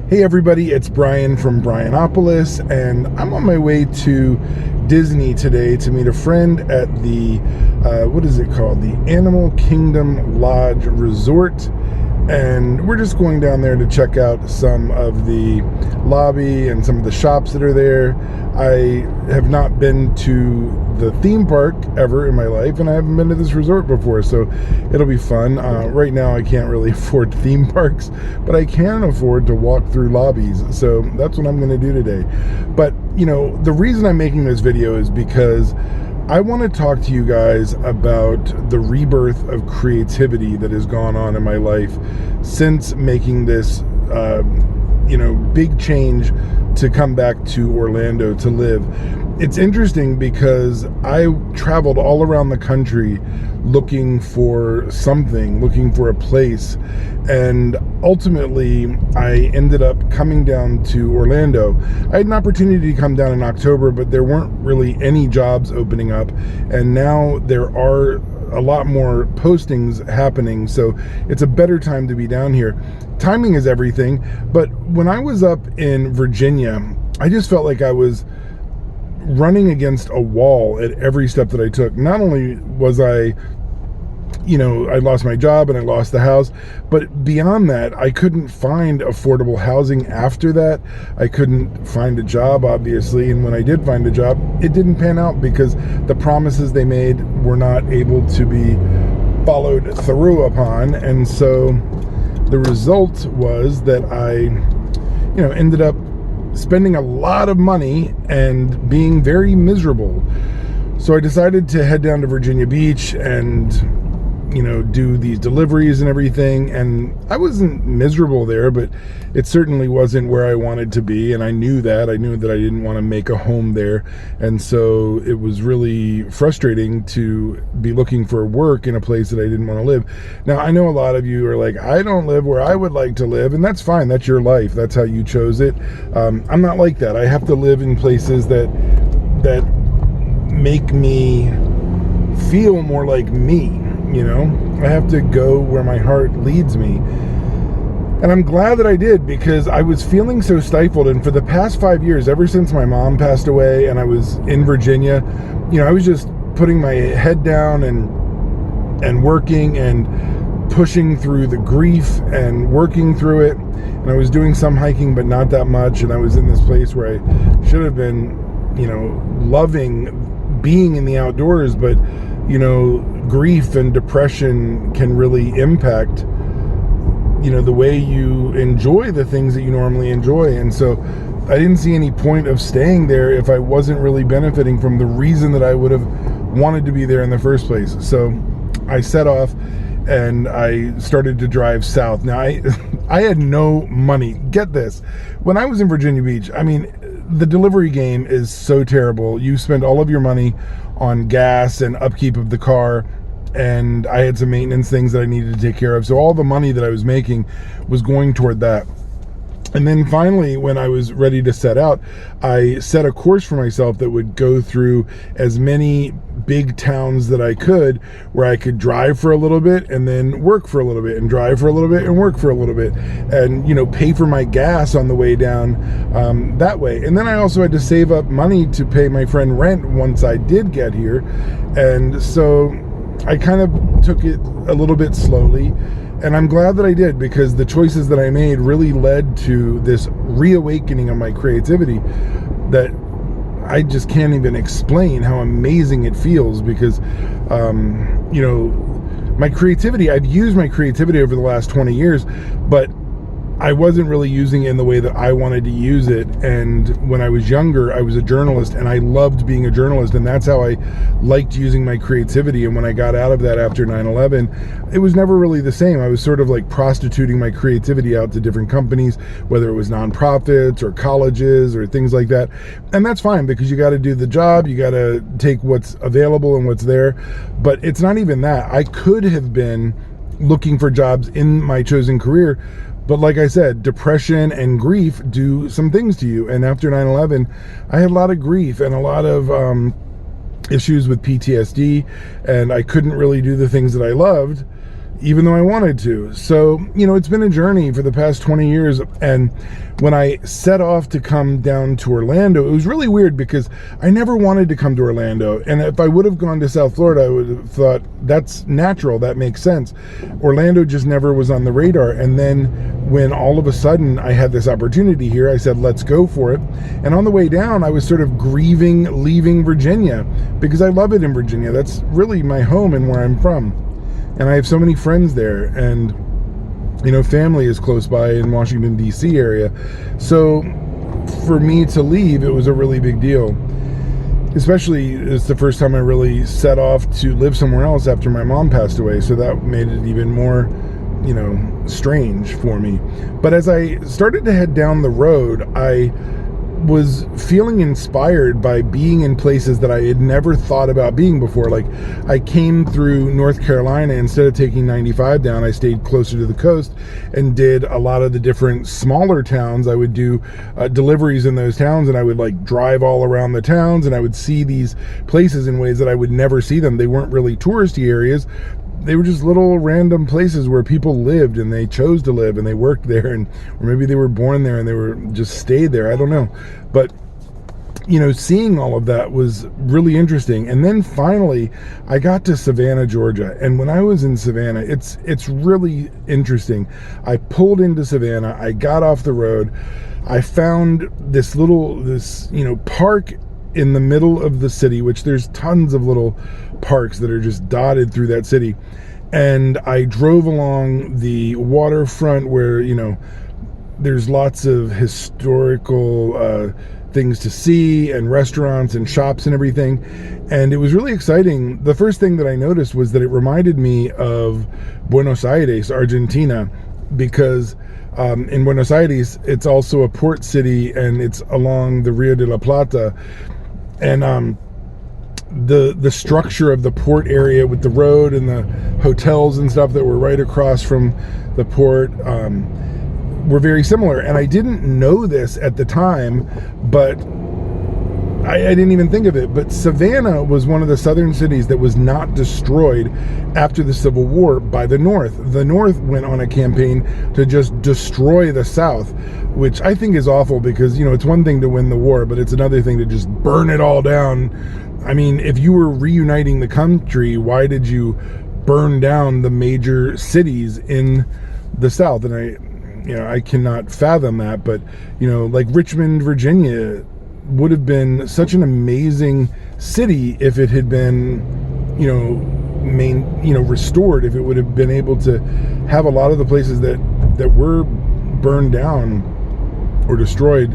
Hey everybody, it's Brian from Brianopolis, and I'm on my way to Disney today to meet a friend at the, what is it called? The Animal Kingdom Lodge Resort. And we're just going down there to check out some of the lobby and some of the shops that are there. I have not been to the theme park ever in my life, and I haven't been to this resort before, so it'll be fun. Right now I can't really afford theme parks, but I can afford to walk through lobbies, so that's what I'm going to do today. But, you know, the reason I'm making this video is because I want to talk to you guys about the rebirth of creativity that has gone on in my life since making this, big change to come back to Orlando to live. It's interesting because I traveled all around the country looking for something, looking for a place, and ultimately I ended up coming down to Orlando. I had an opportunity to come down in October, but there weren't really any jobs opening up, and now there are a lot more postings happening, so it's a better time to be down here. Timing is everything, but when I was up in Virginia, I just felt like I was running against a wall at every step that I took. Not only was I lost my job and I lost the house, but beyond that, I couldn't find affordable housing after that. I couldn't find a job, obviously, and when I did find a job, it didn't pan out because the promises they made were not able to be followed through upon. And so the result was that I, ended up spending a lot of money and being very miserable. So I decided to head down to Virginia Beach and do these deliveries and everything, and I wasn't miserable there, but it certainly wasn't where I wanted to be, and I knew that I didn't want to make a home there. And so it was really frustrating to be looking for work in a place that I didn't want to live. Now, I know a lot of you are like, I don't live where I would like to live, and that's fine. That's your life. That's how you chose it. I'm not like that. I have to live in places that make me feel more like me. I have to go where my heart leads me. And I'm glad that I did, because I was feeling so stifled. And for the past 5 years, ever since my mom passed away and I was in Virginia, I was just putting my head down and working and pushing through the grief and working through it. And I was doing some hiking, but not that much. And I was in this place where I should have been, loving being in the outdoors, but grief and depression can really impact, the way you enjoy the things that you normally enjoy. And so I didn't see any point of staying there if I wasn't really benefiting from the reason that I would have wanted to be there in the first place. So I set off and I started to drive south. Now, I had no money. Get this. When I was in Virginia Beach, the delivery game is so terrible. You spend all of your money on gas and upkeep of the car, and I had some maintenance things that I needed to take care of. So all the money that I was making was going toward that. And then finally, when I was ready to set out, I set a course for myself that would go through as many big towns that I could, where I could drive for a little bit and then work for a little bit and drive for a little bit and work for a little bit, and pay for my gas on the way down that way. And then I also had to save up money to pay my friend rent once I did get here. And so I kind of took it a little bit slowly. And I'm glad that I did, because the choices that I made really led to this reawakening of my creativity that I just can't even explain how amazing it feels. Because, my creativity, I've used my creativity over the last 20 years, but I wasn't really using it in the way that I wanted to use it. And when I was younger, I was a journalist, and I loved being a journalist, and that's how I liked using my creativity. And when I got out of that after 9/11, it was never really the same. I was sort of like prostituting my creativity out to different companies, whether it was nonprofits or colleges or things like that. And that's fine, because you got to do the job, you got to take what's available and what's there. But it's not even that. I could have been looking for jobs in my chosen career, but like I said, depression and grief do some things to you. And after 9/11, I had a lot of grief and a lot of issues with PTSD, and I couldn't really do the things that I loved even though I wanted to. So, it's been a journey for the past 20 years. And when I set off to come down to Orlando, it was really weird because I never wanted to come to Orlando. And if I would have gone to South Florida, I would have thought that's natural. That makes sense. Orlando just never was on the radar. And then when all of a sudden I had this opportunity here, I said, let's go for it. And on the way down, I was sort of grieving leaving Virginia because I love it in Virginia. That's really my home and where I'm from. And I have so many friends there, and family is close by in Washington, D.C. area. So for me to leave, it was a really big deal. Especially, it's the first time I really set off to live somewhere else after my mom passed away. So that made it even more, strange for me. But as I started to head down the road, I was feeling inspired by being in places that I had never thought about being before. Like, I came through North Carolina. Instead of taking 95 down, I stayed closer to the coast and did a lot of the different smaller towns. I would do deliveries in those towns, and I would like drive all around the towns, and I would see these places in ways that I would never see them. They weren't really touristy areas. They were just little random places where people lived, and they chose to live, and they worked there, or maybe they were born there and they were just stayed there. I don't know. But, seeing all of that was really interesting. And then finally, I got to Savannah, Georgia. And when I was in Savannah, it's really interesting. I pulled into Savannah. I got off the road. I found this park in the middle of the city, which there's tons of little parks that are just dotted through that city. And I drove along the waterfront where, there's lots of historical things to see, and restaurants and shops and everything. And it was really exciting. The first thing that I noticed was that it reminded me of Buenos Aires, Argentina, because in Buenos Aires, it's also a port city, and it's along the Rio de la Plata. And the structure of the port area with the road and the hotels and stuff that were right across from the port were very similar. And I didn't know this at the time, but I didn't even think of it. But Savannah was one of the southern cities that was not destroyed after the Civil War by the North. The North went on a campaign to just destroy the South, which I think is awful because, it's one thing to win the war, but it's another thing to just burn it all down. I mean, if you were reuniting the country, why did you burn down the major cities in the South? And I cannot fathom that. But, like Richmond, Virginia would have been such an amazing city if it had been, restored, if it would have been able to have a lot of the places that were burned down or destroyed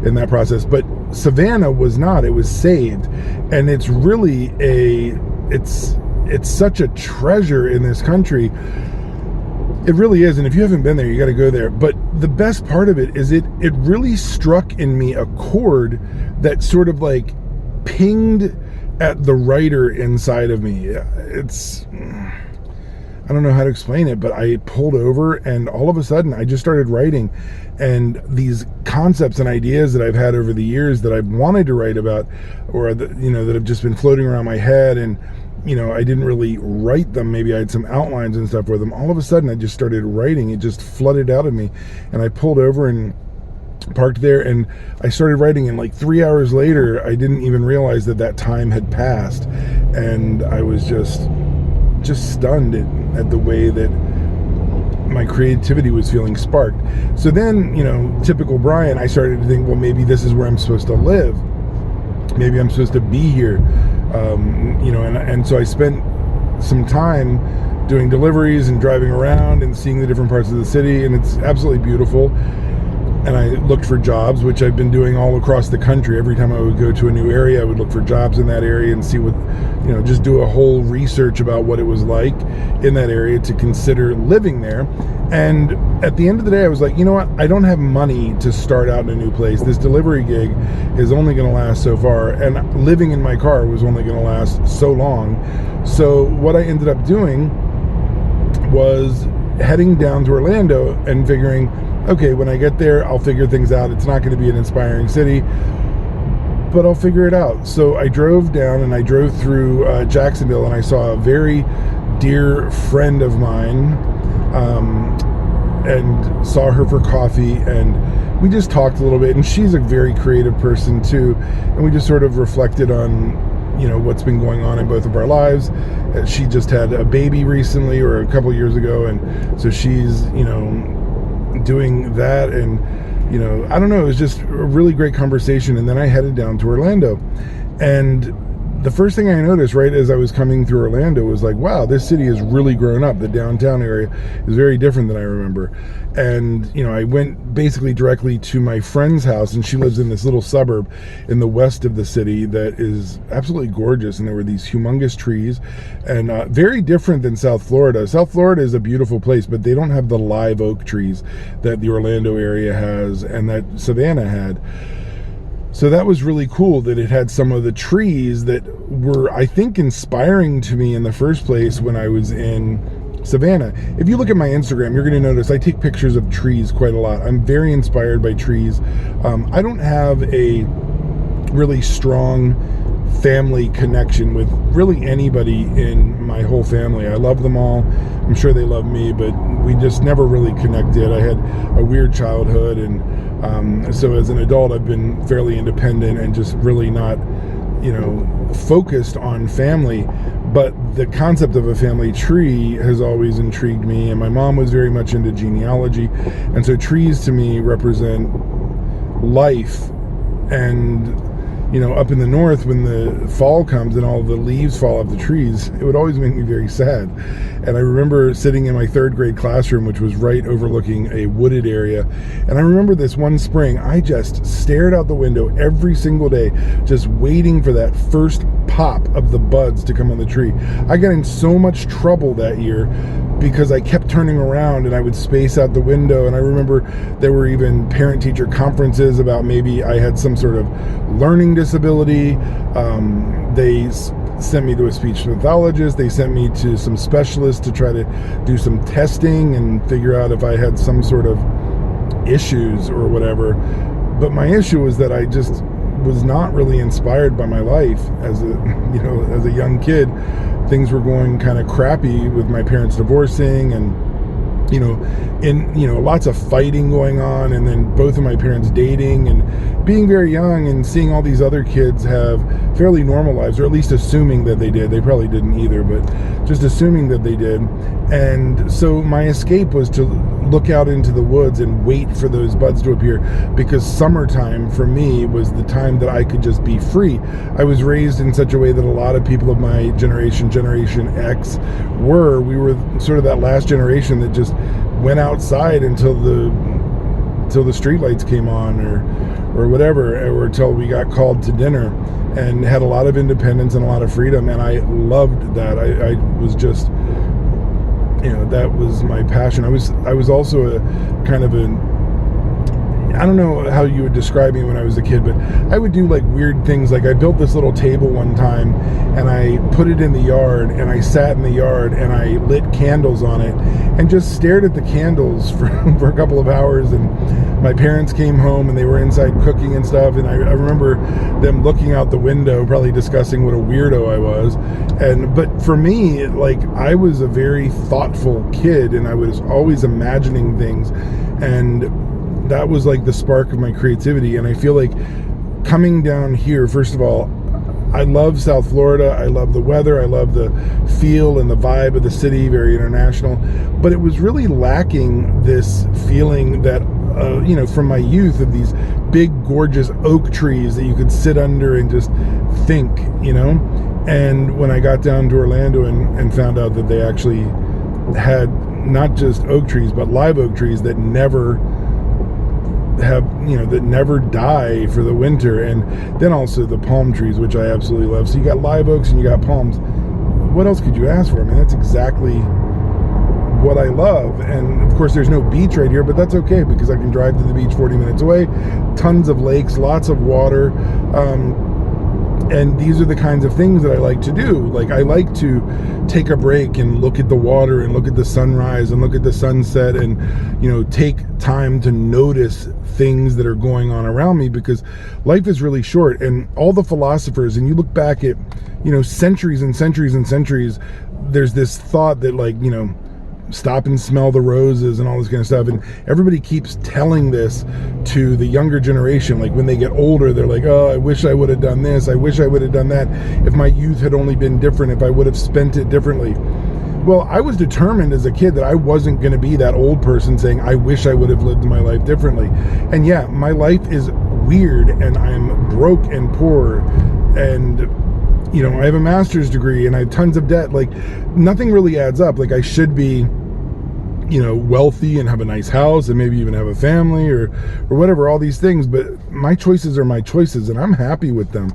in that process. But Savannah was not. It was saved. And it's really it's such a treasure in this country. It really is. And if you haven't been there, you got to go there. But the best part of it is it really struck in me a chord that sort of like pinged at the writer inside of me. I don't know how to explain it, but I pulled over, and all of a sudden I just started writing. And these concepts and ideas that I've had over the years that I've wanted to write about, or that have just been floating around my head, and I didn't really write them. Maybe I had some outlines and stuff for them. All of a sudden I just started writing. It just flooded out of me, and I pulled over and parked there, and I started writing. And like 3 hours later, I didn't even realize that time had passed, and I was just stunned at the way that my creativity was feeling sparked. So then, typical Brian, I started to think, well, maybe this is where I'm supposed to live. Maybe I'm supposed to be here. And so I spent some time doing deliveries and driving around and seeing the different parts of the city, and it's absolutely beautiful. And I looked for jobs, which I've been doing all across the country. Every time I would go to a new area, I would look for jobs in that area and see what, just do a whole research about what it was like in that area to consider living there. And at the end of the day, I was like, you know what? I don't have money to start out in a new place. This delivery gig is only going to last so far, and living in my car was only going to last so long. So what I ended up doing was heading down to Orlando and figuring, okay, when I get there, I'll figure things out. It's not going to be an inspiring city, but I'll figure it out. So I drove down, and I drove through Jacksonville, and I saw a very dear friend of mine, and saw her for coffee, and we just talked a little bit, and she's a very creative person too, and we just sort of reflected on, you know, what's been going on in both of our lives. She just had a baby recently, or a couple years ago, and so she's, you know, doing that, and, you know, I don't know, it was just a really great conversation. And then I headed down to Orlando, and the first thing I noticed right as I was coming through Orlando was like, wow, this city has really grown up. The downtown area is very different than I remember. And, you know, I went basically directly to my friend's house, and she lives in this little suburb in the west of the city that is absolutely gorgeous. And there were these humongous trees, and very different than South Florida. South Florida is a beautiful place, but they don't have the live oak trees that the Orlando area has and that Savannah had. So that was really cool that it had some of the trees that were, I think, inspiring to me in the first place when I was in Savannah. If you look at my Instagram, you're going to notice I take pictures of trees quite a lot. I'm very inspired by trees. I don't have a really strong family connection with really anybody in my whole family. I love them all. I'm sure they love me, but we just never really connected. I had a weird childhood, and so as an adult, I've been fairly independent and just really not, you know, focused on family. But the concept of a family tree has always intrigued me, and my mom was very much into genealogy, and so trees to me represent life. And, you know, up in the north, when the fall comes and all the leaves fall off the trees, it would always make me very sad. And I remember sitting in my third grade classroom, which was right overlooking a wooded area. And I remember this one spring, I just stared out the window every single day, just waiting for that first pop of the buds to come on the tree. I got in so much trouble that year because I kept turning around and I would space out the window. And I remember there were even parent-teacher conferences about maybe I had some sort of learning disability. They sent me to a speech pathologist. They sent me to some specialists to try to do some testing and figure out if I had some sort of issues or whatever. But my issue was that I just was not really inspired by my life as a, you know, as a young kid. Things were going kind of crappy with my parents divorcing, and, you know, lots of fighting going on, and then both of my parents dating and being very young and seeing all these other kids have fairly normal lives, or at least assuming that they did. They probably didn't either, but just assuming that they did. And so my escape was to look out into the woods and wait for those buds to appear, because summertime for me was the time that I could just be free. I was raised in such a way that a lot of people of my generation, Generation X, we were sort of that last generation that just went outside until the streetlights came on, or whatever, or until we got called to dinner, and had a lot of independence and a lot of freedom. And I loved that. I was just, you know, that was my passion. I was also a kind of I don't know how you would describe me when I was a kid, but I would do like weird things. Like I built this little table one time, and I put it in the yard, and I sat in the yard and I lit candles on it and just stared at the candles for a couple of hours. And my parents came home and they were inside cooking and stuff, and I remember them looking out the window, probably discussing what a weirdo I was. But for me, like, I was a very thoughtful kid, and I was always imagining things, and that was like the spark of my creativity. And I feel like coming down here, first of all, I love South Florida. I love the weather. I love the feel and the vibe of the city, very international. But it was really lacking this feeling that, you know, from my youth, of these big, gorgeous oak trees that you could sit under and just think, you know. And when I got down to Orlando and found out that they actually had not just oak trees, but live oak trees that never die for the winter, and then also the palm trees, which I absolutely love. So you got live oaks and you got palms. What else could you ask for? I mean, that's exactly what I love. And of course there's no beach right here, but that's okay, because I can drive to the beach 40 minutes away. Tons of lakes, lots of water. And these are the kinds of things that I like to do. Like, I like to take a break and look at the water and look at the sunrise and look at the sunset, and, you know, take time to notice things that are going on around me, because life is really short. And all the philosophers, and you look back at, you know, centuries and centuries and centuries, there's this thought that, like, you know, stop and smell the roses and all this kind of stuff, and everybody keeps telling this to the younger generation. Like when they get older, they're like, oh, I wish I would have done this, I wish I would have done that, if my youth had only been different, if I would have spent it differently. Well, I was determined as a kid that I wasn't going to be that old person saying, I wish I would have lived my life differently. And yeah, my life is weird, and I'm broke and poor, and you know, I have a master's degree and I have tons of debt. Like, nothing really adds up. Like, I should be, you know, wealthy and have a nice house and maybe even have a family or whatever, all these things. But my choices are my choices, and I'm happy with them.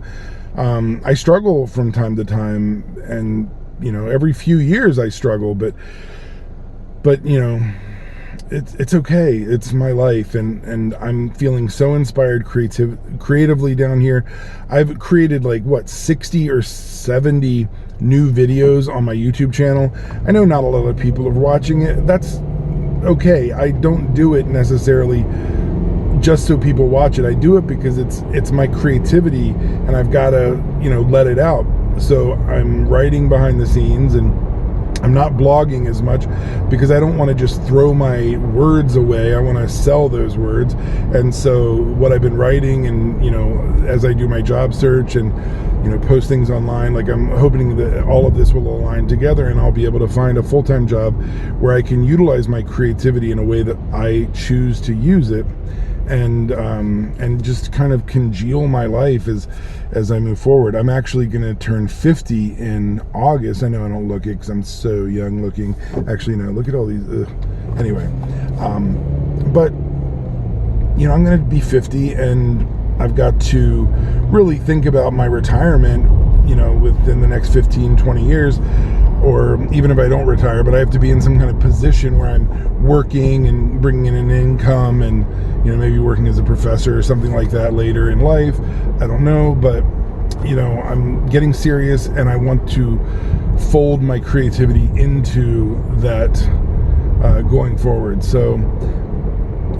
I struggle from time to time, and, you know, every few years I struggle, but you know, it's okay. It's my life, and I'm feeling so inspired creatively down here. I've created like, what, 60 or 70 new videos on my YouTube channel. I know not a lot of people are watching it. That's okay. I don't do it necessarily just so people watch it. I do it because it's my creativity, and I've got to, you know, let it out. So I'm writing behind the scenes, and I'm not blogging as much because I don't want to just throw my words away. I want to sell those words. And so what I've been writing, and, you know, as I do my job search and, you know, post things online, like, I'm hoping that all of this will align together, and I'll be able to find a full-time job where I can utilize my creativity in a way that I choose to use it, and just kind of congeal my life as I move forward. I'm actually going to turn 50 in August. I know I don't look it because I'm so young looking. Actually, no, look at all these. Anyway, but, you know, I'm going to be 50, and I've got to really think about my retirement, you know, within the next 15, 20 years, or even if I don't retire, but I have to be in some kind of position where I'm working and bringing in an income, and, you know, maybe working as a professor or something like that later in life. I don't know, but, you know, I'm getting serious, and I want to fold my creativity into that going forward. So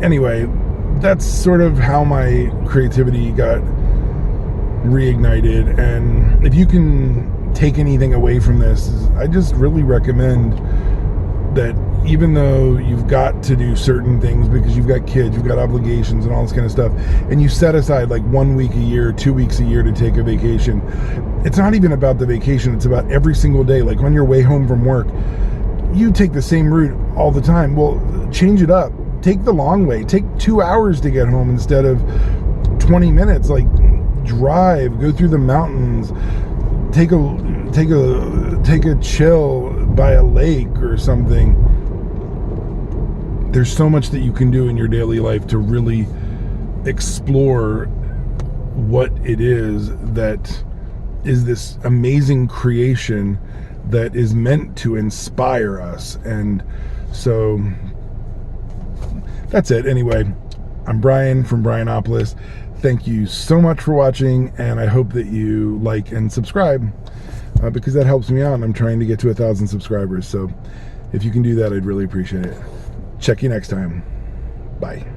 anyway, that's sort of how my creativity got reignited. And if you can take anything away from this, I just really recommend that, even though you've got to do certain things because you've got kids, you've got obligations and all this kind of stuff, and you set aside like 1 week a year, 2 weeks a year to take a vacation, it's not even about the vacation, it's about every single day. Like on your way home from work, you take the same route all the time. Well, change it up. Take the long way. Take 2 hours to get home instead of 20 minutes. Like, drive, go through the mountains, take a chill by a lake or something. There's so much that you can do in your daily life to really explore what it is that is this amazing creation that is meant to inspire us. And so that's it. Anyway, I'm Brian from Brianopolis. Thank you so much for watching, and I hope that you like and subscribe, because that helps me out. I'm trying to get to 1,000 subscribers, so if you can do that, I'd really appreciate it. Check you next time. Bye.